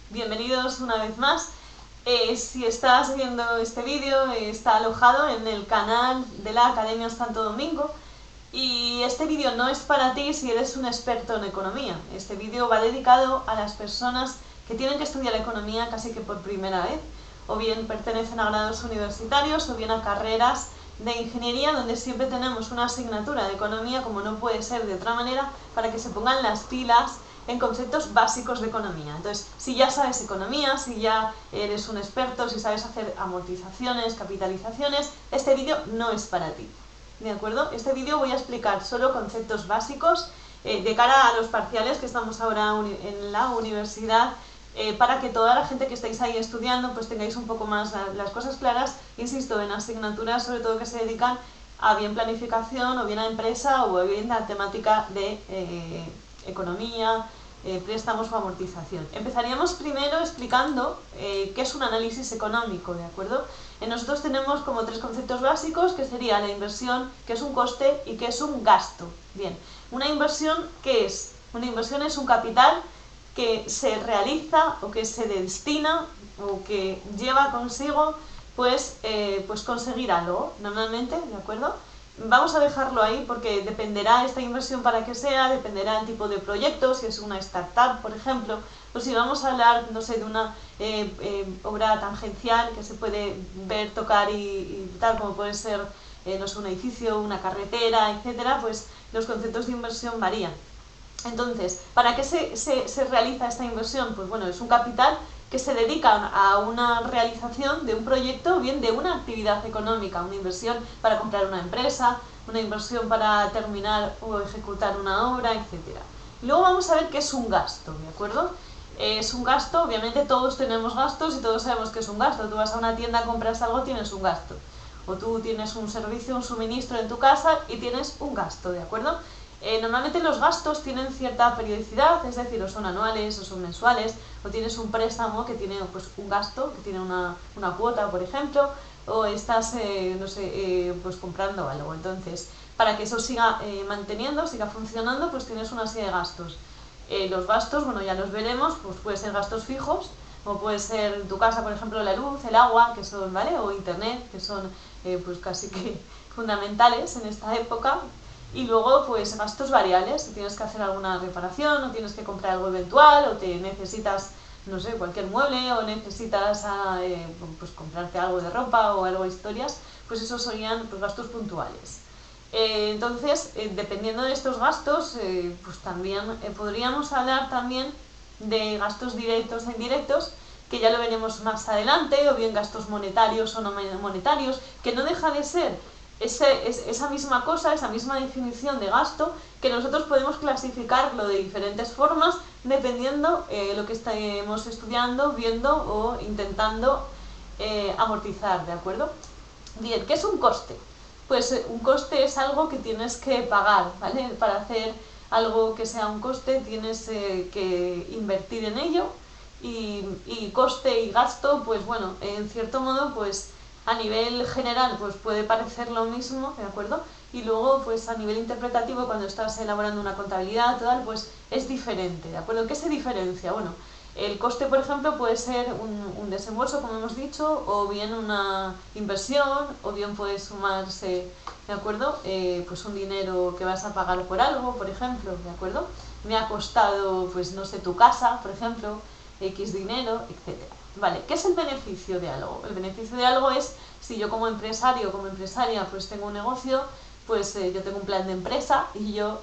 Bienvenidos una vez más. Si estás viendo este vídeo, está alojado en el canal de la Academia Santo Domingo y este vídeo no es para ti si eres un experto en economía. Este vídeo va dedicado a las personas que tienen que estudiar economía casi que por primera vez, o bien pertenecen a grados universitarios o bien a carreras de ingeniería donde siempre tenemos una asignatura de economía, como no puede ser de otra manera, para que se pongan las pilas en conceptos básicos de economía. Entonces, si ya sabes economía, si ya eres un experto, si sabes hacer amortizaciones, capitalizaciones, este vídeo no es para ti. ¿De acuerdo? Este vídeo voy a explicar solo conceptos básicos de cara a los parciales que estamos ahora en la universidad, para que toda la gente que estáis ahí estudiando pues tengáis un poco más las cosas claras, insisto, en asignaturas sobre todo que se dedican a bien planificación o bien a empresa o bien a temática de economía, préstamos o amortización. Empezaríamos primero explicando qué es un análisis económico, ¿de acuerdo? Nosotros tenemos como tres conceptos básicos, que sería la inversión, que es un coste y que es un gasto. Bien, una inversión, ¿qué es? Una inversión es un capital que se realiza o que se destina o que lleva consigo pues conseguir algo, normalmente, ¿de acuerdo? Vamos a dejarlo ahí porque dependerá esta inversión para qué sea, dependerá el tipo de proyecto, si es una startup, por ejemplo, o si vamos a hablar, no sé, de una obra tangencial que se puede ver, tocar y tal, como puede ser, no sé, un edificio, una carretera, etcétera, pues los conceptos de inversión varían. Entonces, ¿para qué se realiza esta inversión? Pues bueno, es un capital que se dedica a una realización de un proyecto o bien de una actividad económica, una inversión para comprar una empresa, una inversión para terminar o ejecutar una obra, etc. Luego vamos a ver qué es un gasto, ¿de acuerdo? Es un gasto, obviamente todos tenemos gastos y todos sabemos que es un gasto. Tú vas a una tienda, compras algo, tienes un gasto. O tú tienes un servicio, un suministro en tu casa y tienes un gasto, ¿de acuerdo? Normalmente los gastos tienen cierta periodicidad, es decir, o son anuales o son mensuales, o tienes un préstamo que tiene pues, un gasto, que tiene una cuota, por ejemplo, o estás, no sé, pues comprando algo. Entonces, para que eso siga manteniendo, siga funcionando, pues tienes una serie de gastos. Los gastos, bueno, ya los veremos, pues pueden ser gastos fijos, o puede ser en tu casa, por ejemplo, la luz, el agua, que son, ¿vale? O internet, que son pues casi que fundamentales en esta época. Y luego, pues gastos variables, si tienes que hacer alguna reparación, o tienes que comprar algo eventual, o te necesitas, no sé, cualquier mueble, o necesitas pues comprarte algo de ropa o algo de historias, pues esos serían pues, gastos puntuales. Entonces, dependiendo de estos gastos, pues también podríamos hablar también de gastos directos e indirectos, que ya lo veremos más adelante, o bien gastos monetarios o no monetarios, que no deja de ser esa misma cosa, esa misma definición de gasto, que nosotros podemos clasificarlo de diferentes formas dependiendo lo que estemos estudiando, viendo o intentando amortizar, ¿de acuerdo? Bien, ¿qué es un coste? Pues un coste es algo que tienes que pagar, ¿vale? Para hacer algo que sea un coste tienes que invertir en ello y coste y gasto, pues bueno, en cierto modo, pues a nivel general pues puede parecer lo mismo, ¿de acuerdo? Y luego pues a nivel interpretativo cuando estás elaborando una contabilidad tal, pues es diferente, ¿de acuerdo? ¿Qué se diferencia? Bueno, el coste, por ejemplo, puede ser un desembolso, como hemos dicho, o bien una inversión, o bien puede sumarse, ¿de acuerdo? Pues un dinero que vas a pagar por algo, por ejemplo, ¿de acuerdo? Me ha costado, pues no sé, tu casa, por ejemplo, X dinero, etcétera. Vale, ¿qué es el beneficio de algo? El beneficio de algo es, si yo como empresario o como empresaria pues tengo un negocio, pues yo tengo un plan de empresa y yo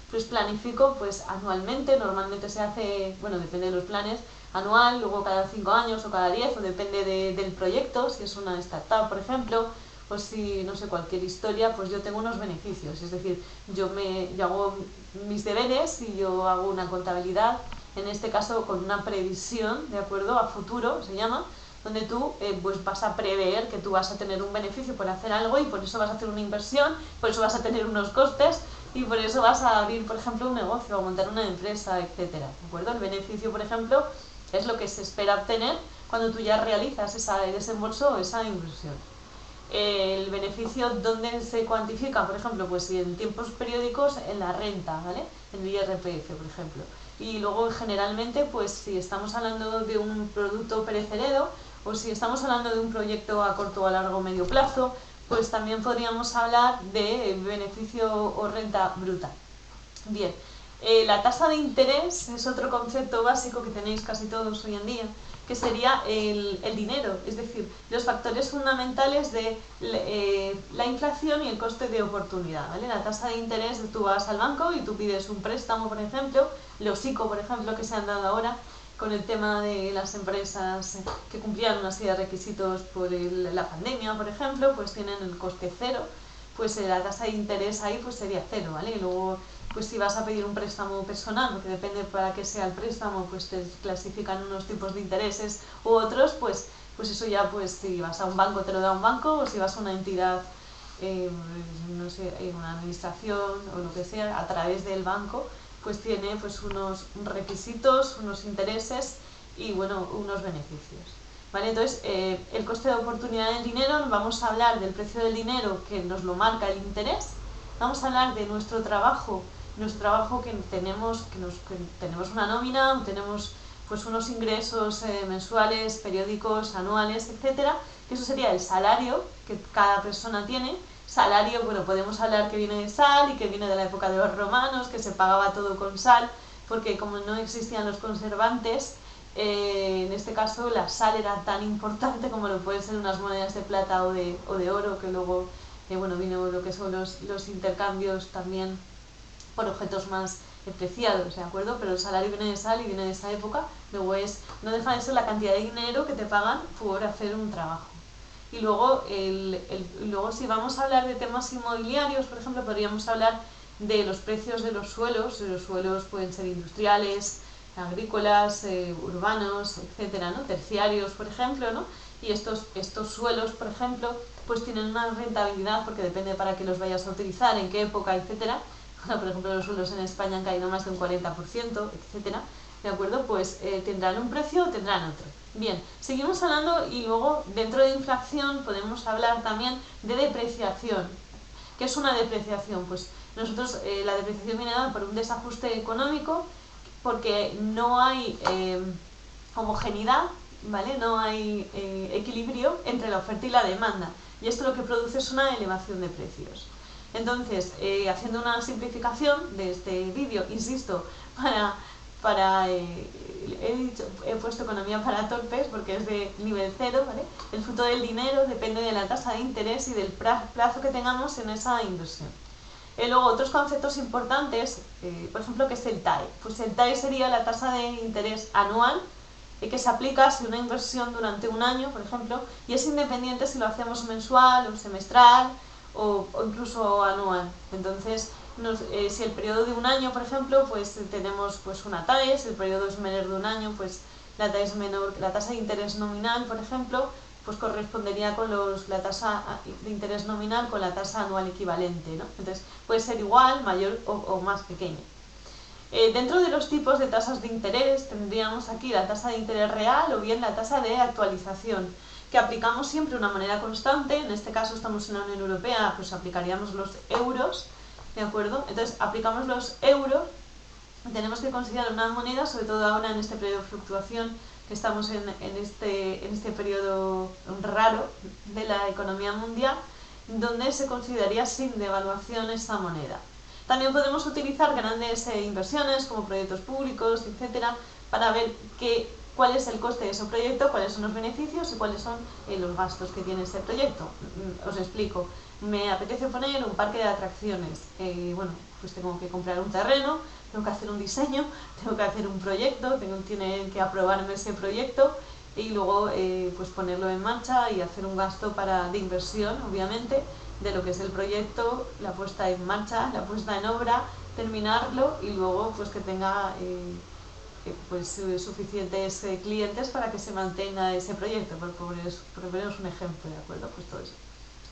pues planifico pues anualmente, normalmente se hace, bueno, depende de los planes, anual, luego cada 5 años o cada 10, o depende del proyecto, si es una startup, por ejemplo, o si, no sé, cualquier historia, pues yo tengo unos beneficios, es decir, yo hago mis deberes y yo hago una contabilidad, en este caso con una previsión, ¿de acuerdo? A futuro, se llama, donde tú pues vas a prever que tú vas a tener un beneficio por hacer algo y por eso vas a hacer una inversión, por eso vas a tener unos costes y por eso vas a abrir, por ejemplo, un negocio, a montar una empresa, etcétera, ¿de acuerdo? El beneficio, por ejemplo, es lo que se espera obtener cuando tú ya realizas ese desembolso o esa inversión. El beneficio, ¿dónde se cuantifica? Por ejemplo, pues si en tiempos periódicos en la renta, ¿vale? En el IRPF, por ejemplo. Y luego generalmente, pues si estamos hablando de un producto perecedero o si estamos hablando de un proyecto a corto o a largo o medio plazo, pues también podríamos hablar de beneficio o renta bruta. Bien, la tasa de interés es otro concepto básico que tenéis casi todos hoy en día, que sería el dinero, es decir, los factores fundamentales de la inflación y el coste de oportunidad, ¿vale? La tasa de interés, tú vas al banco y tú pides un préstamo, por ejemplo, los ICO, por ejemplo, que se han dado ahora con el tema de las empresas que cumplían una serie de requisitos por la pandemia, por ejemplo, pues tienen el coste cero, pues la tasa de interés ahí pues sería cero, ¿vale? Y luego pues si vas a pedir un préstamo personal, porque depende para qué sea el préstamo, pues te clasifican unos tipos de intereses u otros, pues eso ya, pues si vas a un banco te lo da un banco, o si vas a una entidad, no sé, una administración o lo que sea, a través del banco, pues tiene pues unos requisitos, unos intereses y bueno, unos beneficios. ¿Vale? Entonces, el coste de oportunidad del dinero, vamos a hablar del precio del dinero que nos lo marca el interés, vamos a hablar de nuestro trabajo que tenemos, que tenemos una nómina, tenemos pues unos ingresos mensuales, periódicos, anuales, etcétera, que eso sería el salario que cada persona tiene. Salario, bueno, podemos hablar que viene de sal y que viene de la época de los romanos, que se pagaba todo con sal, porque como no existían los conservantes, en este caso la sal era tan importante como lo pueden ser unas monedas de plata o de oro, que luego bueno, vino lo que son los intercambios también por objetos más preciados, ¿de acuerdo? Pero el salario viene de sal y viene de esa época, luego no deja de ser la cantidad de dinero que te pagan por hacer un trabajo. Y luego, luego si vamos a hablar de temas inmobiliarios, por ejemplo, podríamos hablar de los precios de los suelos pueden ser industriales, agrícolas, urbanos, etcétera, ¿no? Terciarios, por ejemplo, ¿no? Y estos suelos, por ejemplo, pues tienen una rentabilidad porque depende para qué los vayas a utilizar, en qué época, etcétera. Bueno, por ejemplo, los suelos en España han caído más de un 40%, etcétera. ¿De acuerdo? Pues tendrán un precio o tendrán otro. Bien, seguimos hablando y luego dentro de inflación podemos hablar también de depreciación. ¿Qué es una depreciación? Pues nosotros la depreciación viene dada por un desajuste económico porque no hay homogeneidad, ¿vale? No hay equilibrio entre la oferta y la demanda. Y esto lo que produce es una elevación de precios. Entonces, haciendo una simplificación de este vídeo, insisto, he puesto economía para torpes porque es de nivel cero, ¿vale? El fruto del dinero depende de la tasa de interés y del plazo que tengamos en esa inversión. Luego, otros conceptos importantes, por ejemplo, ¿qué es el TAE? Pues el TAE sería la tasa de interés anual que se aplica si una inversión durante un año, por ejemplo, y es independiente si lo hacemos mensual o semestral o incluso anual. Entonces, si el periodo de un año, por ejemplo, pues tenemos pues una TAE, si el periodo es menor de un año, pues la TAE es menor, la tasa de interés nominal, por ejemplo, pues correspondería con la tasa de interés nominal con la tasa anual equivalente, ¿no? Entonces, puede ser igual, mayor o más pequeña. Dentro de los tipos de tasas de interés tendríamos aquí la tasa de interés real o bien la tasa de actualización, que aplicamos siempre de una manera constante. En este caso estamos en la Unión Europea, pues aplicaríamos los euros, ¿de acuerdo? Entonces aplicamos los euros, tenemos que considerar una moneda, sobre todo ahora en este periodo de fluctuación, que estamos en este periodo raro de la economía mundial, donde se consideraría sin devaluación esa moneda. También podemos utilizar grandes inversiones como proyectos públicos, etcétera, para ver cuál es el coste de ese proyecto, cuáles son los beneficios y cuáles son los gastos que tiene ese proyecto. Os explico. Me apetece poner un parque de atracciones. Bueno, pues tengo que comprar un terreno, tengo que hacer un diseño, tengo que hacer un proyecto, tienen que aprobarme ese proyecto y luego pues ponerlo en marcha y hacer un gasto de inversión, obviamente, de lo que es el proyecto, la puesta en marcha, la puesta en obra, terminarlo y luego pues que tenga pues suficientes clientes para que se mantenga ese proyecto, por poneros un ejemplo, ¿de acuerdo? Pues todo eso.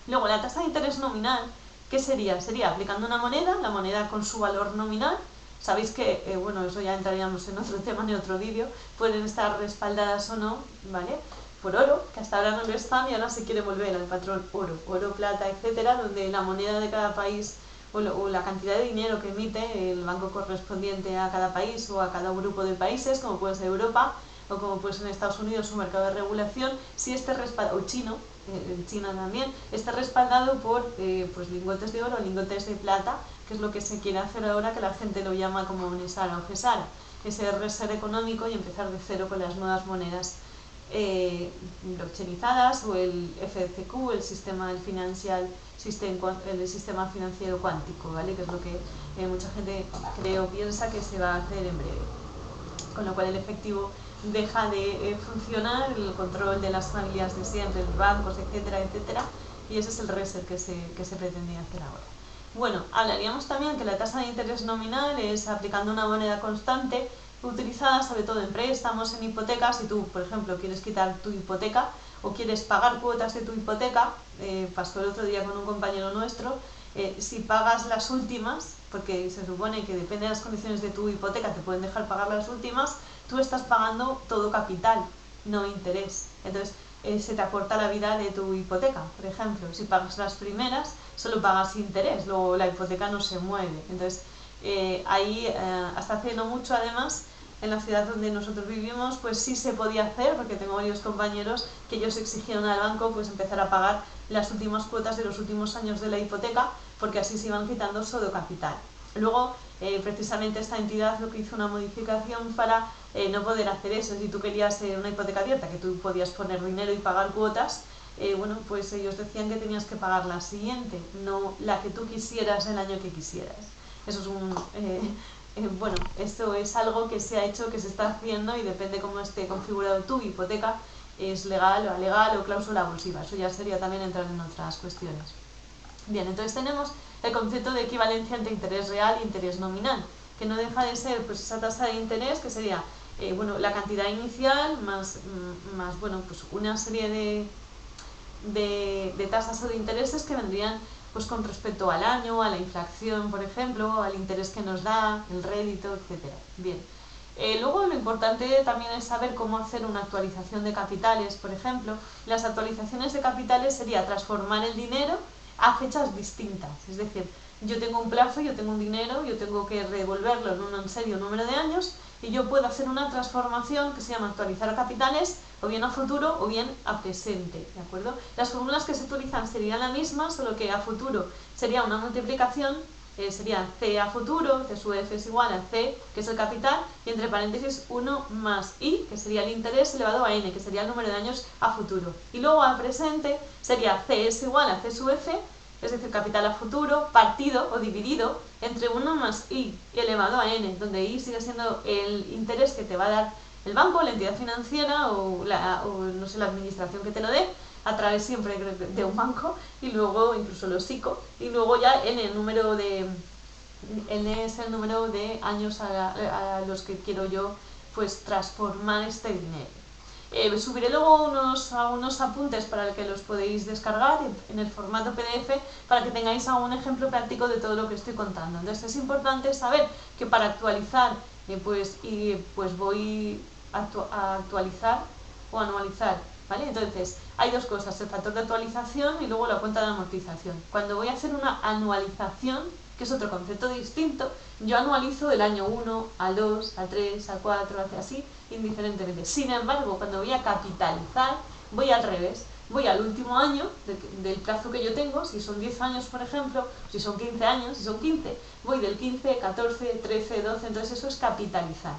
Luego, la tasa de interés nominal, ¿qué sería? Sería aplicando una moneda, la moneda con su valor nominal. Sabéis que, bueno, eso ya entraríamos en otro tema, en otro vídeo, pueden estar respaldadas o no, ¿vale? Por oro, que hasta ahora no lo están y ahora se quiere volver al patrón oro, plata, etcétera, donde la moneda de cada país o la cantidad de dinero que emite el banco correspondiente a cada país o a cada grupo de países, como puede ser Europa o como puede ser en Estados Unidos un mercado de regulación, si esté respaldado, o chino, China también, está respaldado por pues lingotes de oro, lingotes de plata, que es lo que se quiere hacer ahora, que la gente lo llama como Nesara o Gesara, que es el reset económico y empezar de cero con las nuevas monedas blockchainizadas o el FCQ, el sistema el sistema financiero cuántico, ¿vale? Que es lo que mucha gente cree o piensa que se va a hacer en breve. Con lo cual el efectivo deja de funcionar, el control de las familias de siempre, los bancos, etcétera, etcétera, y ese es el reset que se pretendía hacer ahora. Bueno, hablaríamos también que la tasa de interés nominal es aplicando una moneda constante utilizada sobre todo en préstamos, en hipotecas. Si tú, por ejemplo, quieres quitar tu hipoteca o quieres pagar cuotas de tu hipoteca, pasó el otro día con un compañero nuestro, si pagas las últimas, porque se supone que depende de las condiciones de tu hipoteca, te pueden dejar pagar las últimas, tú estás pagando todo capital, no interés. Entonces, se te acorta la vida de tu hipoteca, por ejemplo. Si pagas las primeras, solo pagas interés, luego la hipoteca no se mueve. Entonces, ahí, hasta hace no mucho además, en la ciudad donde nosotros vivimos, pues sí se podía hacer, porque tengo varios compañeros que ellos exigieron al banco pues empezar a pagar las últimas cuotas de los últimos años de la hipoteca, porque así se iban quitando solo capital. Luego, precisamente esta entidad lo que hizo una modificación para no poder hacer eso. Si tú querías una hipoteca abierta, que tú podías poner dinero y pagar cuotas, bueno, pues ellos decían que tenías que pagar la siguiente, no la que tú quisieras el año que quisieras. Eso es bueno, esto es algo que se ha hecho, que se está haciendo y depende cómo esté configurado tu hipoteca, es legal o alegal o cláusula abusiva. Eso ya sería también entrar en otras cuestiones. Bien, entonces tenemos el concepto de equivalencia entre interés real e interés nominal, que no deja de ser pues esa tasa de interés que sería bueno, la cantidad inicial más bueno, pues una serie de tasas o de intereses que vendrían pues con respecto al año, a la inflación, por ejemplo, al interés que nos da, el rédito, etc. Bien. Luego lo importante también es saber cómo hacer una actualización de capitales, por ejemplo. Las actualizaciones de capitales sería transformar el dinero a fechas distintas, es decir, yo tengo un plazo, yo tengo un dinero, yo tengo que devolverlo en un serio número de años y yo puedo hacer una transformación que se llama actualizar a capitales, o bien a futuro o bien a presente, ¿de acuerdo? Las fórmulas que se utilizan serían las mismas, solo que a futuro sería una multiplicación, sería C a futuro, C sub F es igual a C, que es el capital, y entre paréntesis 1 más I, que sería el interés elevado a N, que sería el número de años a futuro. Y luego a presente sería C es igual a C sub F, es decir, capital a futuro, partido o dividido entre 1 más I elevado a N, donde I sigue siendo el interés que te va a dar el banco, la entidad financiera o no sé, la administración que te lo dé, a través siempre de un banco, y luego incluso los ICO, y luego ya N es el número de años a los que quiero yo pues transformar este dinero. Subiré luego unos apuntes para que los podéis descargar en el formato PDF para que tengáis un ejemplo práctico de todo lo que estoy contando. Entonces es importante saber que para actualizar pues voy a actualizar o anualizar, ¿vale? Entonces hay dos cosas, el factor de actualización y luego la cuenta de amortización. Cuando voy a hacer una anualización, que es otro concepto distinto, yo anualizo del año 1 al 2, al 3, al 4, así, indiferentemente. Sin embargo, cuando voy a capitalizar, voy al revés. Voy al último año del plazo que yo tengo, si son 10 años, por ejemplo, si son 15 años, si son 15, voy del 15, 14, 13, 12, entonces eso es capitalizar.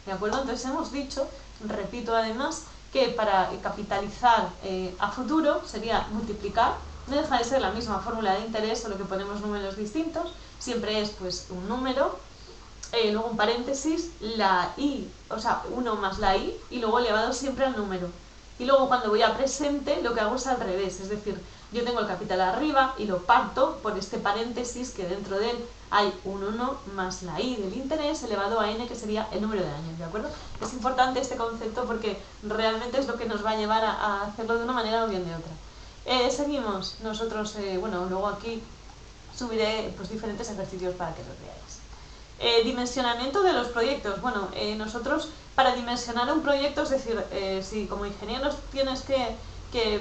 ¿De acuerdo? Entonces hemos dicho, repito además, que para capitalizar a futuro sería multiplicar, no deja de ser la misma fórmula de interés, solo que ponemos números distintos, siempre es pues un número, luego un paréntesis, la i, o sea, 1 más la i, y luego elevado siempre al número. Y luego cuando voy a presente, lo que hago es al revés, es decir, yo tengo el capital arriba y lo parto por este paréntesis que dentro de él hay un 1 más la i del interés elevado a n, que sería el número de años, ¿de acuerdo? Es importante este concepto porque realmente es lo que nos va a llevar a hacerlo de una manera o bien de otra. Seguimos, nosotros, bueno, luego aquí subiré pues diferentes ejercicios para que los veáis. Dimensionamiento de los proyectos. Bueno, nosotros para dimensionar un proyecto, es decir, si como ingenieros tienes que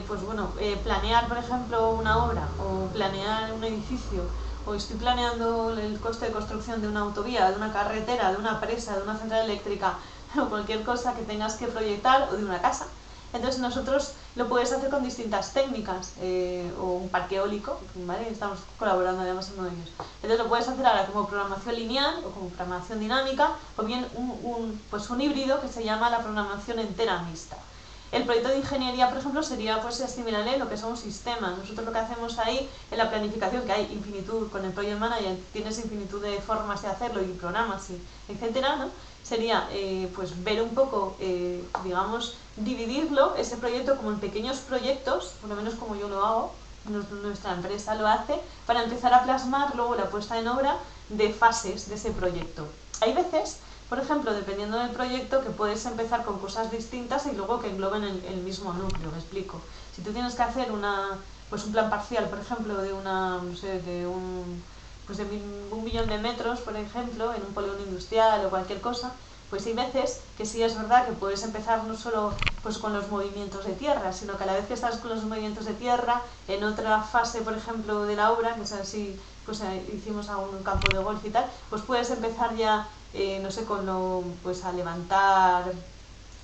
pues bueno, planear, por ejemplo, una obra o planear un edificio o estoy planeando el coste de construcción de una autovía, de una carretera, de una presa, de una central eléctrica o cualquier cosa que tengas que proyectar, o de una casa. Entonces nosotros lo puedes hacer con distintas técnicas, o un parque eólico, ¿vale? Estamos colaborando además en uno de ellos. Entonces lo puedes hacer ahora como programación lineal o como programación dinámica, o bien pues un híbrido que se llama la programación entera mixta. El proyecto de ingeniería, por ejemplo, sería pues asimilarle lo que son sistemas. Nosotros lo que hacemos ahí en la planificación, que hay infinitud con el Project Manager, tienes infinitud de formas de hacerlo y programas, y etcétera, ¿no? Sería pues ver un poco, digamos, dividirlo, ese proyecto, como en pequeños proyectos, por lo menos como yo lo hago, nuestra empresa lo hace, para empezar a plasmar luego la puesta en obra de fases de ese proyecto. Hay veces, por ejemplo, dependiendo del proyecto, que puedes empezar con cosas distintas y luego que engloben el mismo núcleo, me explico. Si tú tienes que hacer pues un plan parcial, por ejemplo, de no sé, de un 1.000.000 de metros, por ejemplo, en un polígono industrial o cualquier cosa, pues hay veces que sí es verdad que puedes empezar no solo pues con los movimientos de tierra, sino que a la vez que estás con los movimientos de tierra, en otra fase, por ejemplo, de la obra, que es así, pues hicimos a un campo de golf y tal, pues puedes empezar ya, no sé, pues a levantar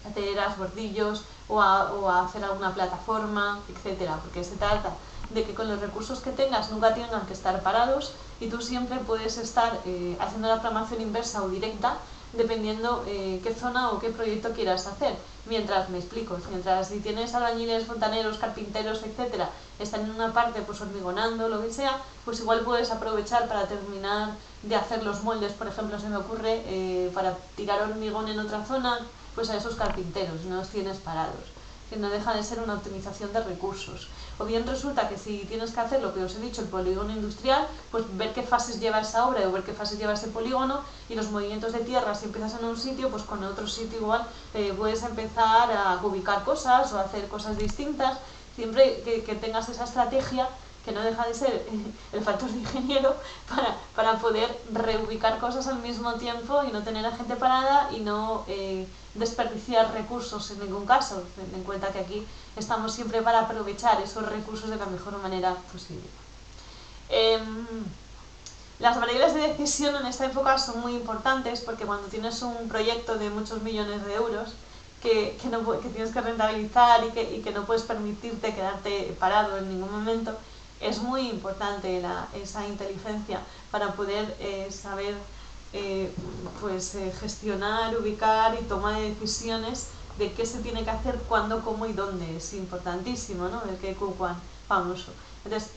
aceras, bordillos, o a hacer alguna plataforma, etcétera, porque se trata de que con los recursos que tengas nunca tengan que estar parados, y tú siempre puedes estar haciendo la programación inversa o directa dependiendo qué zona o qué proyecto quieras hacer. Mientras, me explico, mientras si tienes albañiles, fontaneros, carpinteros, etcétera, están en una parte pues hormigonando, lo que sea, pues igual puedes aprovechar para terminar de hacer los moldes, por ejemplo, se me ocurre, para tirar hormigón en otra zona, pues a esos carpinteros, no los tienes parados, que no deja de ser una optimización de recursos. O bien resulta que si tienes que hacer lo que os he dicho, el polígono industrial, pues ver qué fases lleva esa obra o ver qué fases lleva ese polígono, y los movimientos de tierra, si empiezas en un sitio, pues con otro sitio igual puedes empezar a ubicar cosas o a hacer cosas distintas, siempre que tengas esa estrategia, que no deja de ser el factor de ingeniero, para poder reubicar cosas al mismo tiempo y no tener a gente parada y no desperdiciar recursos en ningún caso. Ten en cuenta que aquí estamos siempre para aprovechar esos recursos de la mejor manera posible. Las variables de decisión en esta época son muy importantes, porque cuando tienes un proyecto de muchos millones de euros que tienes que rentabilizar y que no puedes permitirte quedarte parado en ningún momento, es muy importante esa inteligencia para poder saber gestionar, ubicar y tomar decisiones de qué se tiene que hacer, cuándo, cómo y dónde. Es importantísimo, ¿no? El qué, cuán, famoso. Entonces,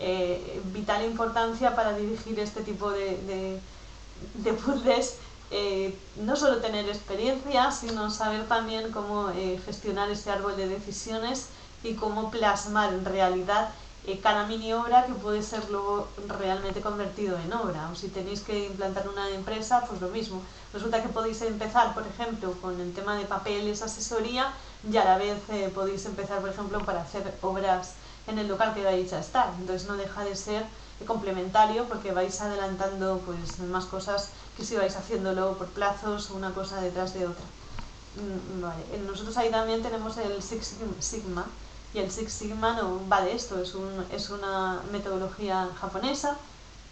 vital importancia para dirigir este tipo de puzzles, no solo tener experiencia, sino saber también cómo gestionar ese árbol de decisiones y cómo plasmar en realidad cada mini obra que puede ser luego realmente convertido en obra. O si tenéis que implantar una empresa, pues lo mismo. Resulta que podéis empezar, por ejemplo, con el tema de papeles, asesoría, y a la vez podéis empezar, por ejemplo, para hacer obras en el local que vais a estar. Entonces no deja de ser complementario, porque vais adelantando pues más cosas que si vais haciéndolo por plazos, una cosa detrás de otra. Vale. Nosotros ahí también tenemos el Six Sigma, y el Six Sigma no va de esto, es una metodología japonesa.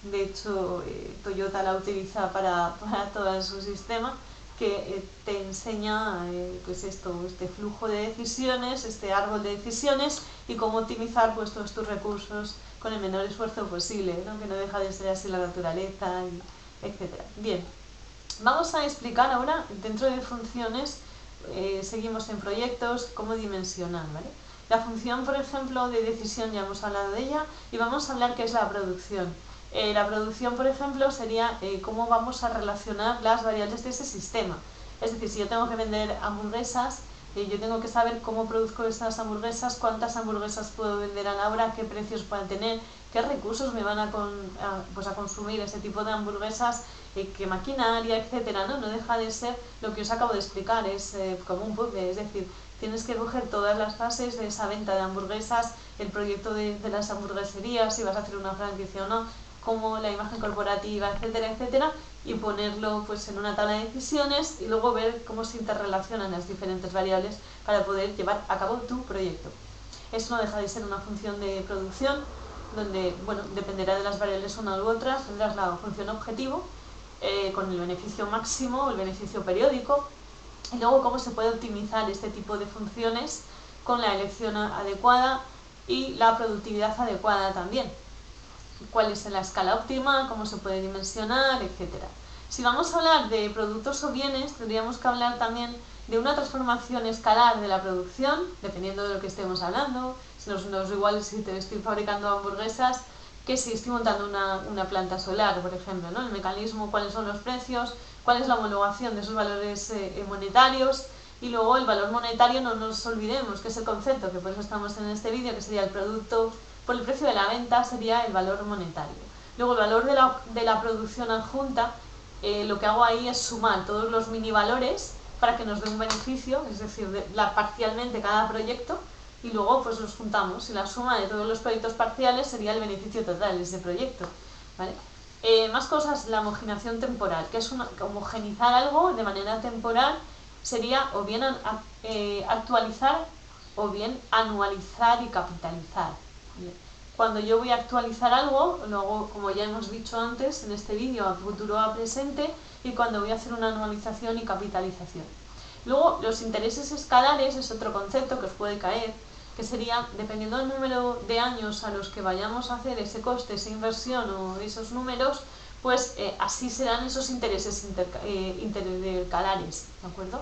De hecho, Toyota la utiliza para todo su sistema, que te enseña pues este flujo de decisiones, este árbol de decisiones, y cómo optimizar pues todos tus recursos con el menor esfuerzo posible, ¿no? Que no deja de ser así la naturaleza, etcétera. Bien, vamos a explicar ahora, dentro de funciones, seguimos en proyectos, cómo dimensionar, ¿vale? La función, por ejemplo, de decisión, ya hemos hablado de ella, y vamos a hablar qué es la producción. La producción, por ejemplo, sería cómo vamos a relacionar las variables de ese sistema. Es decir, si yo tengo que vender hamburguesas, yo tengo que saber cómo produzco estas hamburguesas, cuántas hamburguesas puedo vender a la hora, qué precios puedan tener, qué recursos me van a consumir ese tipo de hamburguesas, qué maquinaria, etcétera, ¿no? No deja de ser lo que os acabo de explicar, es como un puzzle, es decir, tienes que coger todas las fases de esa venta de hamburguesas, el proyecto de las hamburgueserías, si vas a hacer una franquicia o no, como la imagen corporativa, etcétera, etcétera, y ponerlo pues en una tabla de decisiones, y luego ver cómo se interrelacionan las diferentes variables para poder llevar a cabo tu proyecto. Eso no deja de ser una función de producción. donde, bueno, dependerá de las variables una u otra, tendrás la función objetivo con el beneficio máximo o el beneficio periódico, y luego cómo se puede optimizar este tipo de funciones con la elección adecuada y la productividad adecuada también. Cuál es la escala óptima, cómo se puede dimensionar, etc. Si vamos a hablar de productos o bienes, tendríamos que hablar también de una transformación escalar de la producción, dependiendo de lo que estemos hablando. No es igual si te estoy fabricando hamburguesas que si estoy montando una planta solar, por ejemplo, ¿no? El mecanismo, cuáles son los precios, cuál es la homologación de esos valores monetarios, y luego el valor monetario, no nos olvidemos que es el concepto, que por eso estamos en este vídeo, que sería el producto por el precio de la venta, sería el valor monetario. Luego el valor de la producción adjunta, lo que hago ahí es sumar todos los mini valores para que nos dé un beneficio, es decir, parcialmente cada proyecto, y luego pues los juntamos, y la suma de todos los proyectos parciales sería el beneficio total de ese proyecto, ¿vale? Más cosas, la homogeneización temporal, que es homogenizar algo de manera temporal, sería o bien actualizar o bien anualizar y capitalizar, ¿vale? Cuando yo voy a actualizar algo, lo hago, como ya hemos dicho antes en este vídeo, a futuro o a presente, y cuando voy a hacer una anualización y capitalización. Luego, los intereses escalares es otro concepto que os puede caer, que sería, dependiendo del número de años a los que vayamos a hacer ese coste, esa inversión o esos números, pues así serán esos intereses intercalares, ¿de acuerdo?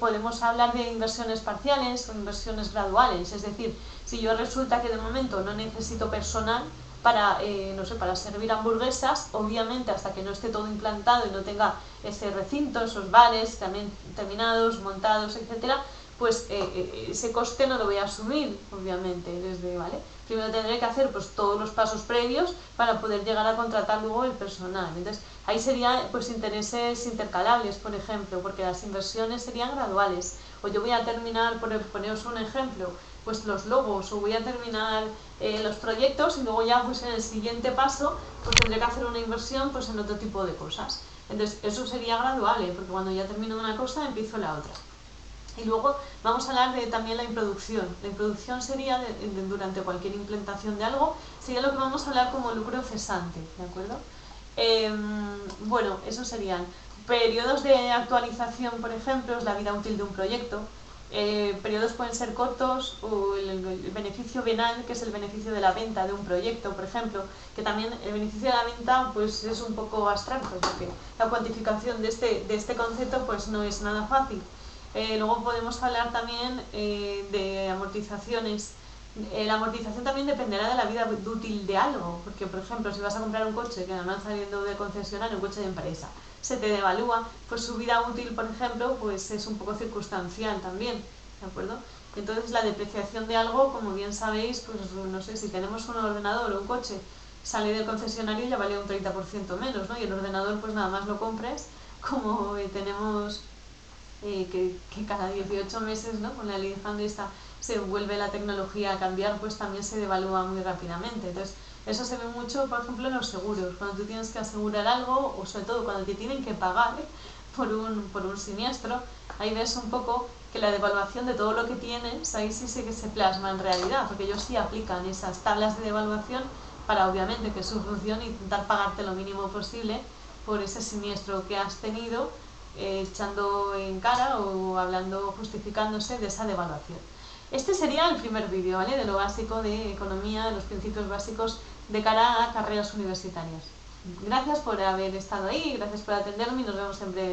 Podemos hablar de inversiones parciales o inversiones graduales, es decir, si yo resulta que de momento no necesito personal para, no sé, para servir hamburguesas, obviamente hasta que no esté todo implantado y no tenga ese recinto, esos bares también terminados, montados, etcétera, pues ese coste no lo voy a asumir, obviamente, ¿vale? Primero tendré que hacer pues todos los pasos previos para poder llegar a contratar luego el personal. Entonces, ahí serían pues intereses intercalables, por ejemplo, porque las inversiones serían graduales. O yo voy a terminar, por poneros un ejemplo, pues los logos, o voy a terminar los proyectos, y luego ya pues en el siguiente paso pues tendré que hacer una inversión pues en otro tipo de cosas. Entonces, eso sería gradual, porque cuando ya termino una cosa empiezo la otra. Y luego vamos a hablar de también la introducción. La introducción sería, durante cualquier implementación de algo, sería lo que vamos a hablar como lucro cesante, ¿de acuerdo? Bueno, esos serían periodos de actualización, por ejemplo, es la vida útil de un proyecto. Periodos pueden ser cortos, o el beneficio venal, que es el beneficio de la venta de un proyecto, por ejemplo, que también el beneficio de la venta pues es un poco abstracto, porque la cuantificación de este concepto pues no es nada fácil. Luego podemos hablar también de amortizaciones. La amortización también dependerá de la vida útil de algo, porque por ejemplo si vas a comprar un coche que además saliendo de concesionario, un coche de empresa, se te devalúa, pues su vida útil, por ejemplo, pues es un poco circunstancial también, ¿de acuerdo? Entonces la depreciación de algo, como bien sabéis, pues no sé, si tenemos un ordenador o un coche, sale del concesionario y ya vale un 30% menos, ¿no? Y el ordenador pues nada más lo compres, como tenemos que cada 18 meses, ¿no? Con la ley esta se vuelve la tecnología a cambiar, pues también se devalúa muy rápidamente. Entonces, eso se ve mucho, por ejemplo, en los seguros. Cuando tú tienes que asegurar algo, o sobre todo cuando te tienen que pagar por un siniestro, ahí ves un poco que la devaluación de todo lo que tienes, ahí sí sé que se plasma en realidad, porque ellos sí aplican esas tablas de devaluación para, obviamente, que su función es intentar pagarte lo mínimo posible por ese siniestro que has tenido, echando en cara o hablando, justificándose de esa devaluación. Este sería el primer vídeo, ¿vale? De lo básico de economía, de los principios básicos de cara a carreras universitarias. Gracias por haber estado ahí, gracias por atenderme y nos vemos en breve.